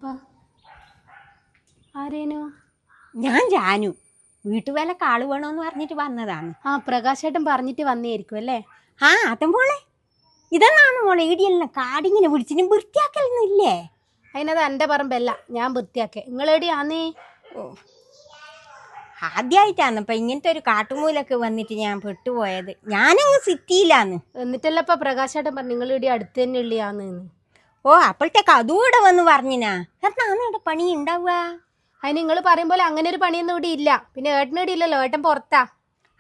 അല്ലപ്പ ആരേനു? ഞാൻ ജാനു. വീട്ടുവേലക്ക് ആള് വേണോന്ന് പറഞ്ഞിട്ട് വന്നതാണ്. ആ പ്രകാശേട്ടൻ പറഞ്ഞിട്ട് വന്നേരിക്കും അല്ലേ? ആ അതും മോളെ ഇതെന്നാണ് മോളെ ഇടിയെല്ലാം കാടിങ്ങനെ വിളിച്ചിട്ട് വൃത്തിയാക്കലൊന്നും ഇല്ലേ? അതിനത് എൻ്റെ പറമ്പല്ല, ഞാൻ വൃത്തിയാക്കേ. നിങ്ങളെടിയാന്നേ? ആദ്യമായിട്ടാണ് ഇപ്പൊ ഇങ്ങനത്തെ ഒരു കാട്ടുമൂലൊക്കെ വന്നിട്ട് ഞാൻ പെട്ടുപോയത്. ഞാനങ്ങ് സിറ്റിയിലാന്ന്. എന്നിട്ടല്ലപ്പ പ്രകാശേട്ടൻ പറഞ്ഞു നിങ്ങളിടി അടുത്ത് തന്നെ ഉള്ളിയാന്ന്. ഓ അപ്പോഴത്തേക്ക് അതും ഇവിടെ വന്ന് പറഞ്ഞിനാ. എന്നാണ് ഇവിടെ പണി ഉണ്ടാവുക? അതിന് നിങ്ങൾ പറയും പോലെ അങ്ങനെ ഒരു പണിയൊന്നും ഇവിടെ ഇല്ല. പിന്നെ ഏട്ടനിവിടെ ഇല്ലല്ലോ, ഏട്ടൻ പുറത്താ.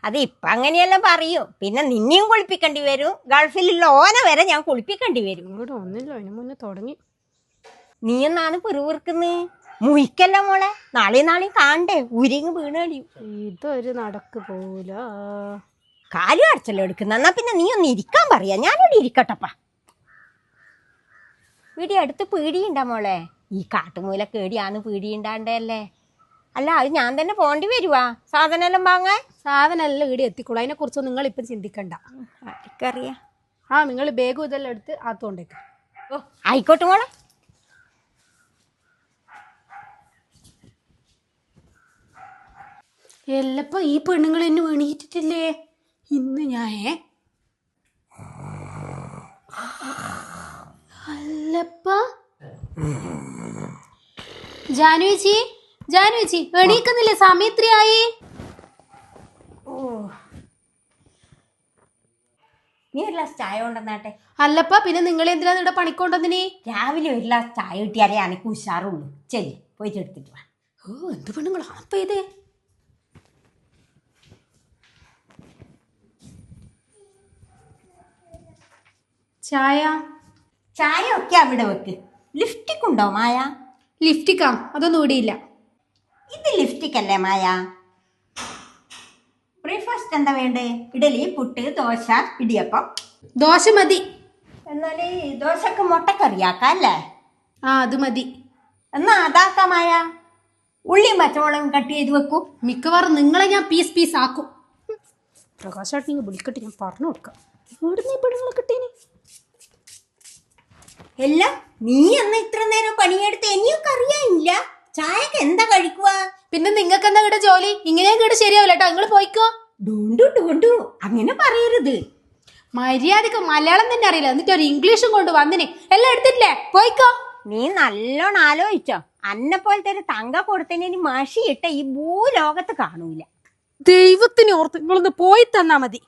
അത് ഇപ്പൊ അങ്ങനെയെല്ലാം പറയൂ. പിന്നെ നിന്നെയും കുളിപ്പിക്കേണ്ടി വരും. ഗൾഫിലുള്ള ഓന വരെ ഞാൻ കുളിപ്പിക്കേണ്ടി വരും. ഇങ്ങോട്ട് ഒന്നില്ല, അതിന് മുന്നേ തുടങ്ങി. നീ എന്നാണ് പിറുവിറുക്കുന്നത്? മുയിക്കല്ല മോളെ, നാളെയും കാണണ്ടേ? ഉരിങ്ങ് വീണടിയും. ഇതൊരു നടക്ക് പോല. കാലും അടച്ചല്ലോ എടുക്കുന്ന. എന്നാ പിന്നെ നീ ഒന്ന് ഇരിക്കാൻ പറയാ. ഞാനിവിടെ ഇരിക്കട്ടപ്പാ. വീടി അടുത്ത് പീടിയുണ്ടാ മോളെ? ഈ കാട്ടുമൂലൊക്കെ ഏടിയാന്ന് പീടിയുണ്ടാണ്ടല്ലേ? അല്ല അത് ഞാൻ തന്നെ പോണ്ടി വരുവാ സാധനം എല്ലാം വാങ്ങാൻ? സാധനം എല്ലാം ഇവിടെ എത്തിക്കോളൂ, അതിനെ കുറിച്ചൊന്നും നിങ്ങൾ ഇപ്പം ചിന്തിക്കണ്ട. ആർക്കറിയാം. ആ നിങ്ങൾ ബാഗും ഇതെല്ലാം എടുത്ത് ആത്തോണ്ടേക്ക്. ഓ ആയിക്കോട്ടെ മോളെ. എല്ലപ്പ ഈ പെണ്ണുങ്ങൾ എന്നെ എണീറ്റിട്ടില്ലേ ഇന്ന്? ഞാനേ അല്ലപ്പ ജാനുവേച്ചി, ജാനുവേച്ചി എണീക്കുന്നില്ലേ? സമയത്രയായി? ഓ നീ ഒരു ഗ്ലാസ് ചായ കൊണ്ടുവന്നാട്ടെ. അല്ലപ്പ പിന്നെ നിങ്ങൾ എന്തിനാ ഇവിടെ പണിക്കൊണ്ടെന്നിനി? രാവിലെ ഒരു ഗ്ലാസ് ചായ കിട്ടിയാലേ എനിക്ക് ഉഷാറുള്ളൂ. ചെല്ലി പോയിട്ട് എടുത്തിട്ട് വാ. ഓ എന്ത് പെണ്ണുങ്ങളാണ് അപ്പൊ ഇത്? ചായ ചായ ഒക്കെ അവിടെ വെക്ക്. ലിഫ്റ്റിക് ഉണ്ടോ മായ? ലിഫ്റ്റിക്കാ? അതൊന്നും ഇവിടെയില്ല. ഇത് ലിഫ്റ്റിക് അല്ലേ മായ? ബ്രേക്ക്ഫാസ്റ്റ് എന്താ വേണ്ടേ? ഇഡലി, പുട്ട്, ദോശ, ഇടിയപ്പം. ദോശ മതി. എന്നാല് ദോശക്ക് മുട്ടക്കറിയാക്കാം അല്ലേ? ആ അത് മതി. എന്നാ അതാക്കാം മായ. ഉള്ളിയും പച്ചമുളകും കട്ട് ചെയ്ത് വെക്കൂ. മിക്കവാറും നിങ്ങളെ ഞാൻ പീസ് പീസ് ആക്കും. പ്രകാശായിട്ട് നിങ്ങൾ വിളിക്കട്ടെ, ഞാൻ പറഞ്ഞു കൊടുക്കാം. എവിടുന്ന് ഈ പെണ്ണുങ്ങളെ കിട്ടീനി? എല്ലാം നീ അന്ന് ഇത്ര നേരം പണിയെടുത്ത് എനിയൊക്കെ അറിയാനില്ല. ചായക്ക് എന്താ കഴിക്കുക? പിന്നെ നിങ്ങൾക്ക് എന്താ ഇവിടെ ജോലി? ഇങ്ങനെയും കേട്ട് ശരിയാവില്ല കേട്ടോ, നിങ്ങൾ പോയിക്കോ. ഡോണ്ടു അങ്ങനെ പറയരുത്. മര്യാദക്ക് മലയാളം തന്നെ അറിയില്ല, എന്നിട്ട് ഒരു ഇംഗ്ലീഷും കൊണ്ട് വന്നിന്. എല്ലാം എടുത്തിട്ടില്ലേ? പോയിക്കോ. നീ നല്ലോണം ആലോചിച്ചോ. അന്നെ പോലത്തെ ഒരു തങ്ക കൊടുത്തതിന് മഷിയിട്ട ഈ ഭൂലോകത്ത് കാണൂല. ദൈവത്തിന് ഓർത്ത് നിങ്ങളൊന്ന് പോയി തന്നാ മതി.